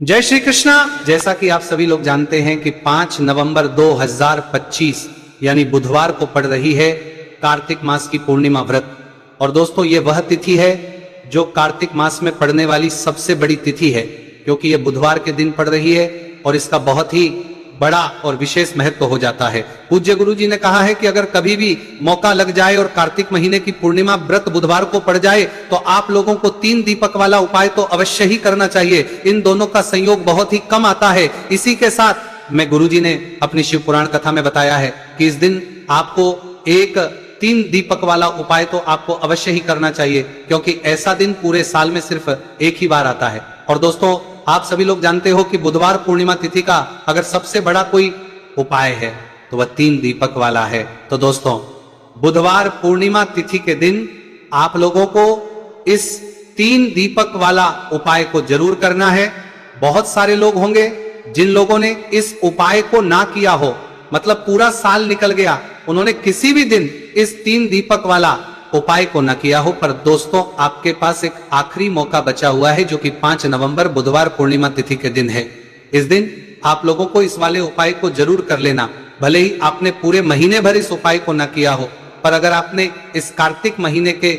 जय श्री कृष्णा। जैसा कि आप सभी लोग जानते हैं कि 5 नवंबर 2025 यानी बुधवार को पड़ रही है कार्तिक मास की पूर्णिमा व्रत। और दोस्तों ये वह तिथि है जो कार्तिक मास में पड़ने वाली सबसे बड़ी तिथि है, क्योंकि ये बुधवार के दिन पड़ रही है और इसका बहुत ही बड़ा और विशेष महत्व हो जाता है। पूज्य गुरु जी ने कहा है कि अगर कभी भी मौका लग जाए और कार्तिक महीने की पूर्णिमा व्रत बुधवार को पड़ जाए तो आप लोगों को 3 दीपक वाला उपाय तो अवश्य ही करना चाहिए। इन दोनों का संयोग बहुत ही कम आता है। इसी के साथ में गुरु जी ने अपनी शिव पुराण कथा में बताया है कि इस दिन आपको 3 दीपक वाला उपाय तो आपको अवश्य ही करना चाहिए, क्योंकि ऐसा दिन पूरे साल में सिर्फ एक ही बार आता है। और दोस्तों आप सभी लोग जानते हो कि बुधवार पूर्णिमा तिथि का अगर सबसे बड़ा कोई उपाय है तो वह 3 दीपक वाला है। तो दोस्तों बुधवार पूर्णिमा तिथि के दिन आप लोगों को इस 3 दीपक वाला उपाय को जरूर करना है। बहुत सारे लोग होंगे जिन लोगों ने इस उपाय को ना किया हो, मतलब पूरा साल निकल गया, उन्होंने किसी भी दिन इस 3 दीपक वाला उपाय को न किया हो। पर दोस्तों आपके पास एक आखिरी मौका बचा हुआ है जो कि 5 नवंबर बुधवार पूर्णिमा तिथि के दिन है। इस दिन आप लोगों को इस वाले उपाय को जरूर कर लेना। भले ही आपने पूरे महीने भर इस उपाय को न किया हो, पर अगर आपने इस कार्तिक महीने के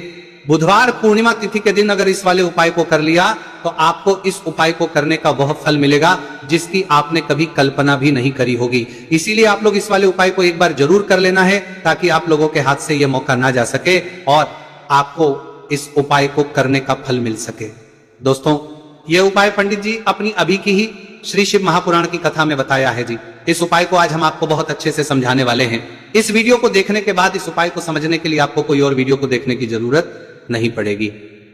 बुधवार पूर्णिमा तिथि के दिन अगर इस वाले उपाय को कर लिया तो आपको इस उपाय को करने का वह फल मिलेगा जिसकी आपने कभी कल्पना भी नहीं करी होगी। इसीलिए आप लोग इस वाले उपाय को एक बार जरूर कर लेना है, ताकि आप लोगों के हाथ से यह मौका ना जा सके और आपको इस उपाय को करने का फल मिल सके। दोस्तों यह उपाय पंडित जी अपनी अभी की ही श्री शिव महापुराण की कथा में बताया है जी। इस उपाय को आज हम आपको बहुत अच्छे से समझाने वाले हैं। इस वीडियो को देखने के बाद इस उपाय को समझने के लिए आपको कोई और वीडियो को देखने की जरूरत नहीं पड़ेगी।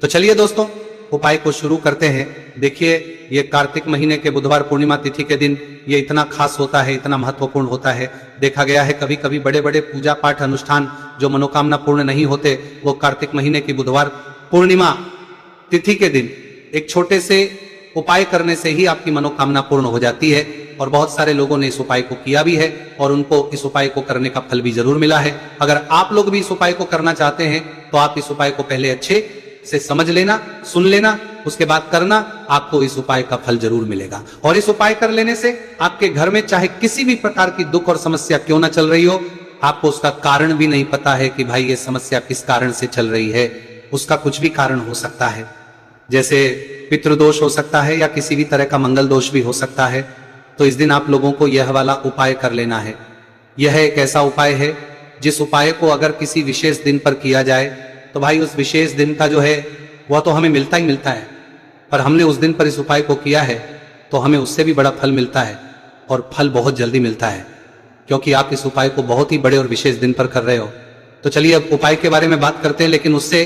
तो चलिए दोस्तों उपाय को शुरू करते हैं। देखिए ये कार्तिक महीने के बुधवार पूर्णिमा तिथि के दिन ये इतना खास होता है, इतना महत्वपूर्ण होता है। देखा गया है कभी कभी बड़े बड़े पूजा पाठ अनुष्ठान जो मनोकामना पूर्ण नहीं होते, वो कार्तिक महीने की बुधवार पूर्णिमा तिथि के दिन एक छोटे से उपाय करने से ही आपकी मनोकामना पूर्ण हो जाती है। और बहुत सारे लोगों ने इस उपाय को किया भी है और उनको इस उपाय को करने का फल भी जरूर मिला है। अगर आप लोग भी इस उपाय को करना चाहते हैं तो आप इस उपाय को पहले अच्छे से समझ लेना, सुन लेना, उसके बाद करना, आपको इस उपाय का फल जरूर मिलेगा। और इस उपाय कर लेने से आपके घर में चाहे किसी भी प्रकार की दुख और समस्या क्यों ना चल रही हो, आपको उसका कारण भी नहीं पता है कि भाई ये समस्या किस कारण से चल रही है, उसका कुछ भी कारण हो सकता है। जैसे पितृदोष हो सकता है या किसी भी तरह का मंगल दोष भी हो सकता है। तो इस दिन आप लोगों को यह वाला उपाय कर लेना है। यह एक ऐसा उपाय है जिस उपाय को अगर किसी विशेष दिन पर किया जाए तो भाई उस विशेष दिन का जो है वह तो हमें मिलता ही मिलता है, पर हमने उस दिन पर इस उपाय को किया है तो हमें उससे भी बड़ा फल मिलता है, और फल बहुत जल्दी मिलता है, क्योंकि आप इस उपाय को बहुत ही बड़े और विशेष दिन पर कर रहे हो। तो चलिए अब उपाय के बारे में बात करते हैं, लेकिन उससे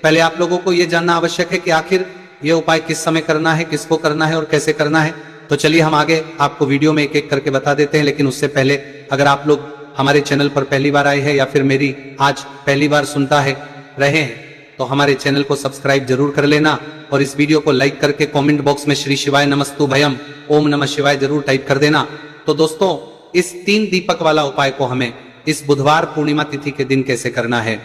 पहले आप लोगों को यह जानना आवश्यक है कि आखिर यह उपाय किस समय करना है, किसको करना है और कैसे करना है। तो चलिए हम आगे आपको वीडियो में एक एक करके बता देते हैं। लेकिन उससे पहले अगर आप लोग हमारे चैनल पर पहली बार आए हैं या फिर मेरी आज पहली बार सुनता है रहे हैं तो हमारे चैनल को सब्सक्राइब जरूर कर लेना और इस वीडियो को लाइक करके कमेंट बॉक्स में श्री शिवाय नमस्तु भयम ओम नमः शिवाय जरूर टाइप कर देना। तो दोस्तों इस 3 दीपक वाला उपाय को हमें इस बुधवार पूर्णिमा तिथि के दिन कैसे करना है,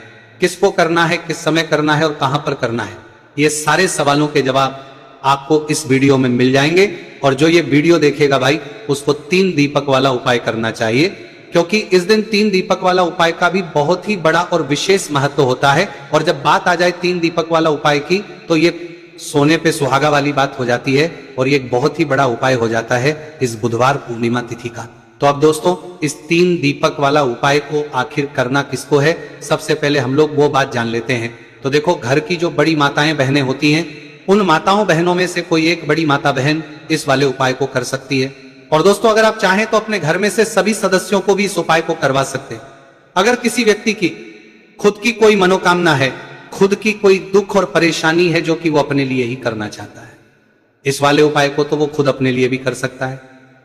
किसको करना है, किस समय करना है और कहां पर करना है, ये सारे सवालों के जवाब आपको इस वीडियो में मिल जाएंगे। और जो ये वीडियो देखेगा भाई उसको 3 दीपक वाला उपाय करना चाहिए, क्योंकि इस दिन 3 दीपक वाला उपाय का भी बहुत ही बड़ा और विशेष महत्व होता है। और जब बात आ जाए 3 दीपक वाला उपाय की तो ये सोने पे सुहागा वाली बात हो जाती है और ये एक बहुत ही बड़ा उपाय हो जाता है इस बुधवार पूर्णिमा तिथि का। तो अब दोस्तों इस 3 दीपक वाला उपाय को आखिर करना किसको है, सबसे पहले हम लोग वो बात जान लेते हैं। तो देखो घर की जो बड़ी माताएं बहनें होती हैं, उन माताओं बहनों में से कोई एक बड़ी माता बहन इस वाले उपाय को कर सकती है। और दोस्तों अगर आप चाहें तो अपने घर में से सभी सदस्यों को भी इस उपाय को करवा सकते हैं। अगर किसी व्यक्ति की खुद की कोई मनोकामना है, खुद की कोई दुख और परेशानी है जो कि वो अपने लिए ही करना चाहता है, इस वाले उपाय को तो वो खुद अपने लिए भी कर सकता है।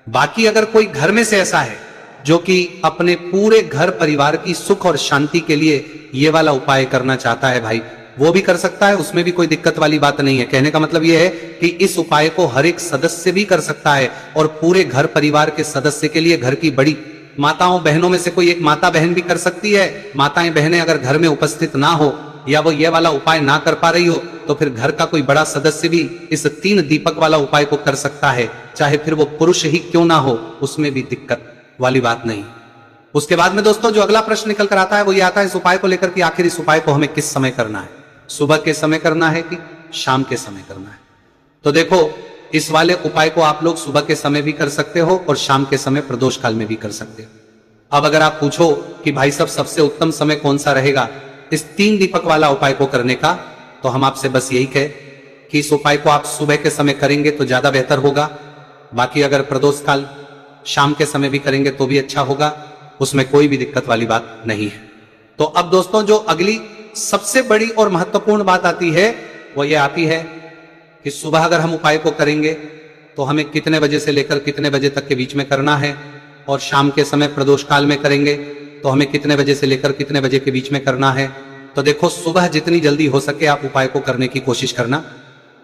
बाकी अगर कोई घर में से ऐसा है जो कि अपने पूरे घर परिवार की सुख और शांति के लिए ये वाला उपाय करना चाहता है भाई, वो भी कर सकता है, उसमें भी कोई दिक्कत वाली बात नहीं है। कहने का मतलब ये है कि इस उपाय को हर एक सदस्य भी कर सकता है और पूरे घर परिवार के सदस्य के लिए घर की बड़ी माताओं बहनों में से कोई एक माता बहन भी कर सकती है। माताएं बहनें अगर घर में उपस्थित ना हो या वो ये वाला उपाय ना कर पा रही हो, तो फिर घर का कोई बड़ा सदस्य भी इस 3 दीपक वाला उपाय को कर सकता है, चाहे फिर वो पुरुष ही क्यों ना हो, उसमें भी दिक्कत वाली बात नहीं। उसके बाद में दोस्तों जो अगला प्रश्न निकल कर आता है वो ये आता है इस उपाय को लेकर कि आखिर इस उपाय को हमें किस समय करना है, सुबह के समय करना है कि शाम के समय करना है। तो देखो, इस वाले उपाय को आप लोग सुबह के समय भी कर सकते हो और शाम के समय प्रदोष काल में भी कर सकते हो। अब अगर आप पूछो कि भाई साहब सबसे उत्तम समय कौन सा रहेगा इस 3 दीपक वाला उपाय को करने का, तो हम आपसे बस यही कहे कि इस उपाय को आप सुबह के समय करेंगे तो ज्यादा बेहतर होगा। बाकी अगर प्रदोष काल शाम के समय भी करेंगे तो भी अच्छा होगा, उसमें कोई भी दिक्कत वाली बात नहीं है। तो अब दोस्तों जो अगली सबसे बड़ी और महत्वपूर्ण बात आती है वो ये आती है कि सुबह अगर हम उपाय को करेंगे तो हमें कितने बजे से लेकर कितने बजे तक के बीच में करना है, और शाम के समय प्रदोष काल में करेंगे तो हमें कितने बजे से लेकर कितने बजे के बीच में करना है। तो देखो, सुबह जितनी जल्दी हो सके आप उपाय को करने की कोशिश करना।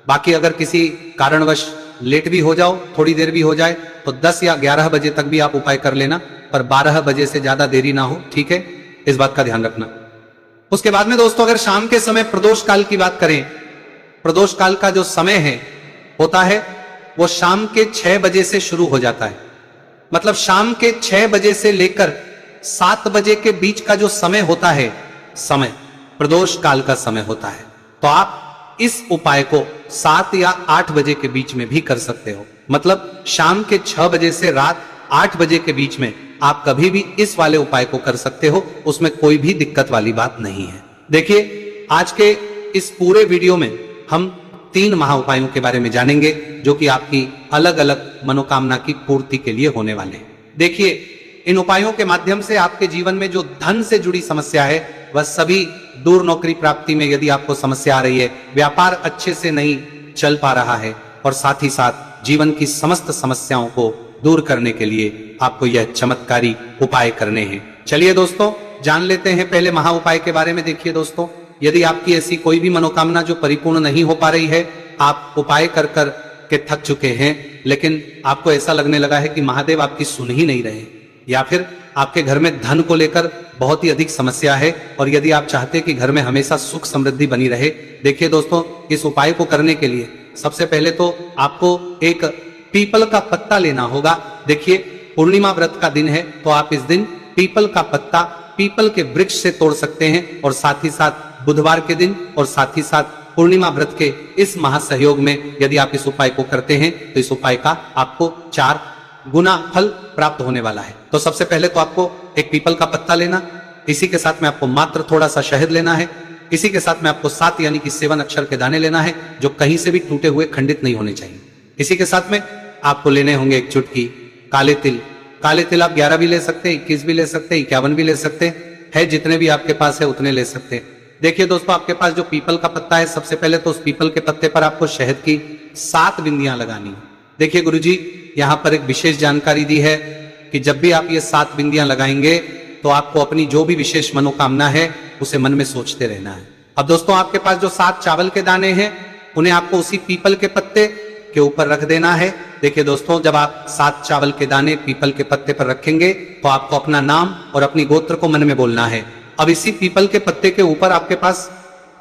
बाकी अगर किसी कारणवश लेट भी हो जाओ, थोड़ी देर भी हो जाए, तो 10 या 11 बजे तक भी आप उपाय कर लेना, पर 12 बजे से ज्यादा देरी ना हो, ठीक है, इस बात का ध्यान रखना। उसके बाद में दोस्तों अगर शाम के समय प्रदोष काल की बात करें, प्रदोष काल का जो समय है होता है वो शाम के 6 बजे से शुरू हो जाता है। मतलब शाम के 6 बजे से लेकर 7 बजे के बीच का जो समय होता है, समय प्रदोष काल का समय होता है। तो आप इस उपाय को 7 या 8 बजे के बीच में भी कर सकते हो। मतलब शाम के 6 बजे से रात 8 बजे के बीच में आप कभी भी इस वाले उपाय को कर सकते हो, उसमें कोई भी दिक्कत वाली बात नहीं है। देखिए, आज के इस पूरे वीडियो में हम 3 महा उपायों के बारे में जानेंगे जो कि आपकी अलग अलग मनोकामना की पूर्ति के लिए होने वाले हैं। देखिए, इन उपायों के माध्यम से आपके जीवन में जो धन से जुड़ी समस्या है वह सभी दूर, नौकरी प्राप्ति में यदि आपको समस्या आ रही है, व्यापार अच्छे से नहीं चल पा रहा है, और साथ ही साथ जीवन की समस्त समस्याओं को दूर करने के लिए आपको यह चमत्कारी उपाय करने हैं। चलिए दोस्तों, जान लेते हैं पहले महा उपाय के बारे में। देखिए दोस्तों, यदि आपकी ऐसी कोई भी मनोकामना जो परिपूर्ण नहीं हो पा रही है, आप उपाय कर कर के थक चुके हैं, लेकिन आपको ऐसा लगने लगा है कि महादेव आपकी सुन ही नहीं रहे, या फिर आपके घर में धन को लेकर बहुत ही अधिक समस्या है, और यदि आप चाहते हैं कि घर में हमेशा सुख समृद्धि बनी रहे, देखिए दोस्तों, इस उपाय को करने के लिए सबसे पहले तो आपको एक पीपल का पत्ता लेना होगा। देखिए, पूर्णिमा व्रत का दिन है, तो आप इस दिन पीपल का पत्ता पीपल के वृक्ष से तोड़ सकते हैं, और साथ ही साथ बुधवार के दिन और साथ ही साथ पूर्णिमा व्रत के इस महासहयोग में यदि आप इस उपाय को करते हैं तो इस उपाय का आपको 4 गुना फल प्राप्त होने वाला है। तो सबसे पहले तो आपको एक पीपल का पत्ता लेना, इसी के साथ में आपको मात्र थोड़ा सा शहद लेना है, इसी के साथ में आपको 7 यानी कि 7 अक्षर के दाने लेना है जो कहीं से भी टूटे हुए खंडित नहीं होने चाहिए। इसी के साथ में आपको लेने होंगे एक चुटकी काले तिल। काले तिल आप 11 भी ले सकते हैं, 21 भी ले सकते हैं, 51 भी ले सकते हैं, जितने भी आपके पास है उतने ले सकते हैं। देखिए दोस्तों, आपके पास जो पीपल का पत्ता है, सबसे पहले तो उस पीपल के पत्ते पर आपको शहद की 7 बिंदियां लगानी है। देखिए गुरुजी, यहाँ पर एक विशेष जानकारी दी है कि जब भी आप ये 7 बिंदियां लगाएंगे तो आपको अपनी जो भी विशेष मनोकामना है उसे मन में सोचते रहना है। अब दोस्तों, आपके पास जो 7 चावल के दाने हैं उन्हें आपको उसी पीपल के पत्ते के ऊपर रख देना है। देखिए दोस्तों, जब आप 7 चावल के दाने पीपल के पत्ते पर रखेंगे तो आपको अपना नाम और अपनी गोत्र को मन में बोलना है। अब इसी पीपल के पत्ते के ऊपर आपके पास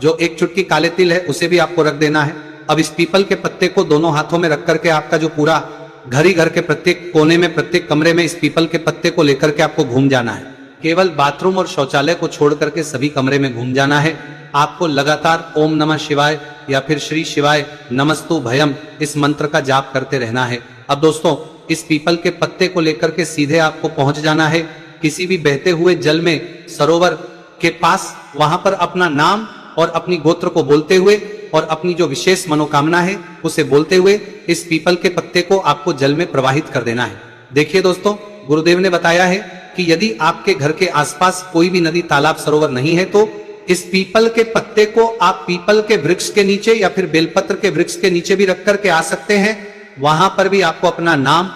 जो एक चुटकी काले तिल है उसे भी आपको रख देना है। अब इस पीपल के पत्ते को दोनों हाथों में रख करके आपका जो पूरा घर ही घर के प्रत्येक कोने में, प्रत्येक कमरे में इस पीपल के पत्ते को लेकर के आपको घूम जाना है। केवल बाथरूम और शौचालय को छोड़ करके सभी कमरे में घूम जाना है। आपको लगातार ओम नमः शिवाय या फिर श्री शिवाय नमस्तु भयम इस मंत्र का जाप करते रहना है। अब दोस्तों, इस पीपल के पत्ते को लेकर के सीधे आपको पहुंच जाना है किसी भी बहते हुए जल में, सरोवर के पास। वहां पर अपना नाम और अपनी गोत्र को बोलते हुए और अपनी जो विशेष मनोकामना है उसे बोलते हुए इस पीपल के पत्ते को आपको जल में प्रवाहित कर देना है। देखिए दोस्तों, गुरुदेव ने बताया है कि यदि आपके घर के आसपास कोई भी नदी, तालाब, सरोवर नहीं है तो इस पीपल के पत्ते को आप पीपल के वृक्ष के नीचे या फिर बेलपत्र के वृक्ष के नीचे भी रख करके आ सकते हैं। वहां पर भी आपको अपना नाम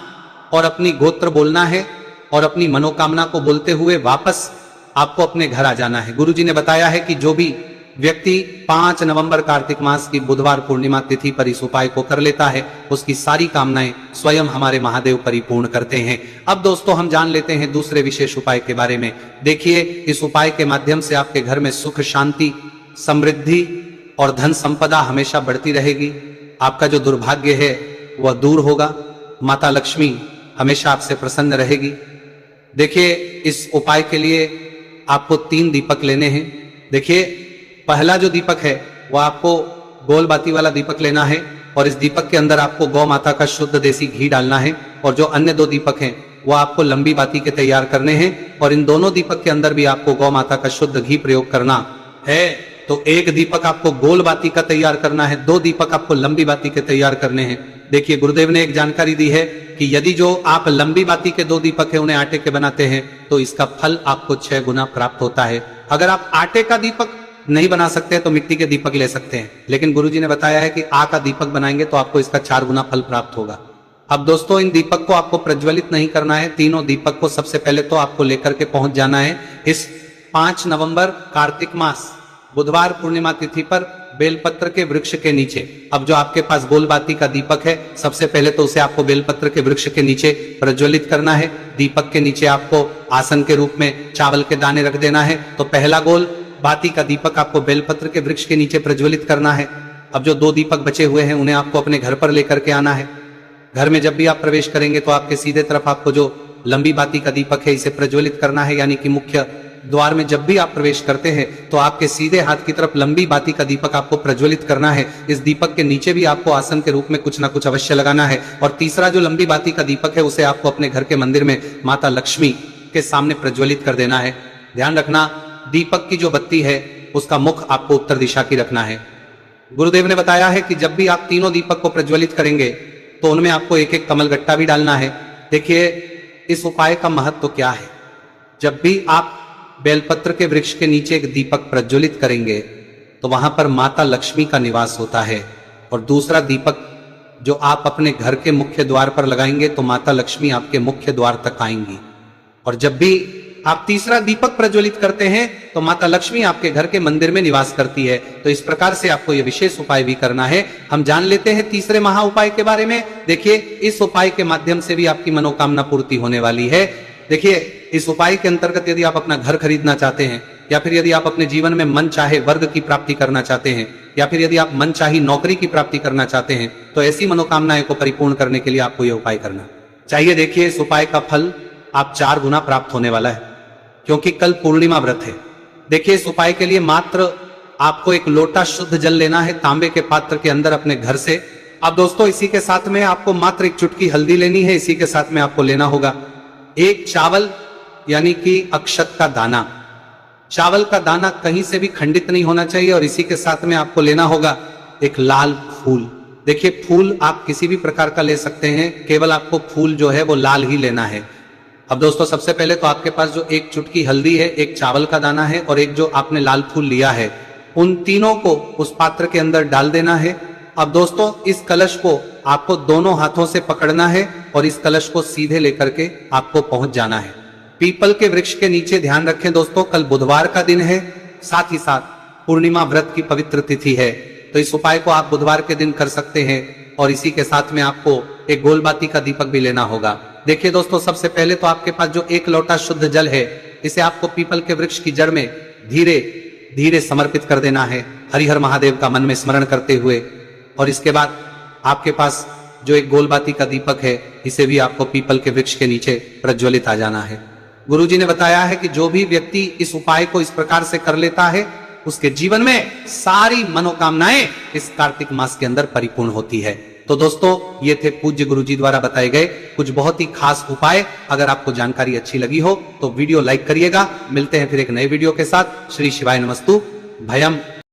और अपनी गोत्र बोलना है और अपनी मनोकामना को बोलते हुए वापस आपको अपने घर आ जाना है। गुरुजी ने बताया है कि जो भी व्यक्ति 5 नवंबर कार्तिक मास की बुधवार पूर्णिमा तिथि पर इस उपाय को कर लेता है उसकी सारी कामनाएं स्वयं हमारे महादेव परिपूर्ण करते हैं। अब दोस्तों, हम जान लेते हैं दूसरे विशेष उपाय के बारे में। देखिए, इस उपाय के माध्यम से आपके घर में सुख, शांति, समृद्धि और धन संपदा हमेशा बढ़ती रहेगी। आपका जो दुर्भाग्य है वह दूर होगा। माता लक्ष्मी हमेशा आपसे प्रसन्न रहेगी। देखिए, इस उपाय के लिए आपको 3 दीपक लेने हैं। देखिए, पहला जो दीपक है वह आपको गोल बाती वाला दीपक लेना है और इस दीपक के अंदर आपको गौ माता का शुद्ध देसी घी डालना है। और जो अन्य 2 दीपक हैं वो आपको लंबी बाती के तैयार करने हैं और इन दोनों दीपक के अंदर भी आपको गौ माता का शुद्ध घी प्रयोग करना है। तो 1 दीपक आपको गोल बाती का तैयार करना है, 2 दीपक आपको लंबी बाती के तैयार करने हैं। देखिए, गुरुदेव ने एक जानकारी दी है कि यदि जो आप लंबी बाती के 2 दीपक है उन्हें आटे के बनाते हैं तो इसका फल आपको 6 गुना प्राप्त होता है। अगर आप आटे का दीपक नहीं बना सकते तो मिट्टी के दीपक ले सकते हैं, लेकिन गुरुजी ने बताया है कि आ का दीपक बनाएंगे तो आपको इसका 4 गुना फल प्राप्त होगा। अब दोस्तों, इन दीपक को आपको प्रज्वलित नहीं करना है। तीनों दीपक को सबसे पहले तो आपको लेकर के पहुंच जाना है इस 5 नवंबर कार्तिक मास बुधवार पूर्णिमा तिथि पर बेलपत्र के वृक्ष के नीचे। अब जो आपके पास गोलबाती का दीपक है, सबसे पहले तो उसे आपको बेलपत्र के वृक्ष के नीचे प्रज्वलित करना है। दीपक के नीचे आपको आसन के रूप में चावल के दाने रख देना है। तो पहला गोल बाती का दीपक आपको बेलपत्र के वृक्ष के नीचे प्रज्वलित करना है। अब जो 2 दीपक बचे हुए हैं उन्हें आपको अपने घर पर लेकर के आना है। घर में जब भी आप प्रवेश करेंगे तो आपके सीधे तरफ आपको जो लंबी बाती का दीपक है इसे प्रज्वलित करना है, यानी कि मुख्य द्वार में जब भी आप प्रवेश करते हैं तो आपके सीधे हाथ की तरफ लंबी बाती का दीपक आपको प्रज्वलित करना है। इस दीपक के नीचे भी आपको आसन के रूप में कुछ ना कुछ अवश्य लगाना है। और तीसरा जो लंबी बाती का दीपक है उसे आपको अपने घर के मंदिर में माता लक्ष्मी के सामने प्रज्वलित कर देना है। ध्यान रखना, दीपक की जो बत्ती है उसका मुख आपको उत्तर दिशा की रखना है। गुरुदेव ने बताया है कि जब भी आप तीनों दीपक को प्रज्वलित करेंगे तो उनमें आपको 1-1 कमलगट्टा भी डालना है। देखिए, इस उपाय का महत्व क्या है। जब भी आप बेलपत्र के वृक्ष के नीचे एक दीपक प्रज्वलित करेंगे तो वहां पर माता लक्ष्मी का निवास होता है। और दूसरा दीपक जो आप अपने घर के मुख्य द्वार पर लगाएंगे तो माता लक्ष्मी आपके मुख्य द्वार तक आएंगी। और जब भी आप तीसरा दीपक प्रज्वलित करते हैं तो माता लक्ष्मी आपके घर के मंदिर में निवास करती है। तो इस प्रकार से आपको यह विशेष उपाय भी करना है। हम जान लेते हैं तीसरे महा उपाय के बारे में। देखिए, इस उपाय के माध्यम से भी आपकी मनोकामना पूर्ति होने वाली है। देखिए, इस उपाय के अंतर्गत यदि आप अपना घर खरीदना चाहते हैं, या फिर यदि आप अपने जीवन में मन चाहे वर्ग की प्राप्ति करना चाहते हैं, या फिर यदि आप मन चाही नौकरी की प्राप्ति करना चाहते हैं, तो ऐसी मनोकामनाएं को परिपूर्ण करने के लिए आपको यह उपाय करना चाहिए। देखिए, इस उपाय का फल आप 4 गुना प्राप्त होने वाला है, क्योंकि कल पूर्णिमा व्रत है। देखिए, इस उपाय के लिए मात्र आपको 1 लोटा शुद्ध जल लेना है तांबे के पात्र के अंदर अपने घर से। अब दोस्तों, इसी के साथ में आपको मात्र 1 चुटकी हल्दी लेनी है। इसी के साथ में आपको लेना होगा 1 चावल यानी कि अक्षत का दाना। चावल का दाना कहीं से भी खंडित नहीं होना चाहिए। और इसी के साथ में आपको लेना होगा 1 लाल फूल। देखिए, फूल आप किसी भी प्रकार का ले सकते हैं, केवल आपको फूल जो है वो लाल ही लेना है। अब दोस्तों, सबसे पहले तो आपके पास जो 1 चुटकी हल्दी है, 1 चावल का दाना है और 1 जो आपने लाल फूल लिया है, उन तीनों को उस पात्र के अंदर डाल देना है। अब दोस्तों, इस कलश को आपको दोनों हाथों से पकड़ना है और इस कलश को सीधे लेकर के आपको पहुंच जाना है पीपल के वृक्ष के नीचे। ध्यान रखें दोस्तों, कल बुधवार का दिन है, साथ ही साथ पूर्णिमा व्रत की पवित्र तिथि है। तो इस उपाय को आप बुधवार के दिन कर सकते हैं। और इसी के साथ में आपको 1 गोलबाती का दीपक भी लेना होगा। देखिए दोस्तों, सबसे पहले तो आपके पास जो 1 लोटा शुद्ध जल है, इसे आपको पीपल के वृक्ष की जड़ में धीरे धीरे समर्पित कर देना है, हरिहर महादेव का मन में स्मरण करते हुए। और इसके बाद आपके पास जो 1 गोलबाती का दीपक है, इसे भी आपको पीपल के वृक्ष के नीचे प्रज्वलित आ जाना है। गुरुजी ने बताया है कि जो भी व्यक्ति इस उपाय को इस प्रकार से कर लेता है, उसके जीवन में सारी मनोकामनाएं इस कार्तिक मास के अंदर परिपूर्ण होती है। तो दोस्तों, ये थे पूज्य गुरुजी द्वारा बताए गए कुछ बहुत ही खास उपाय। अगर आपको जानकारी अच्छी लगी हो तो वीडियो लाइक करिएगा। मिलते हैं फिर एक नए वीडियो के साथ। श्री शिवाय नमस्तु। भयम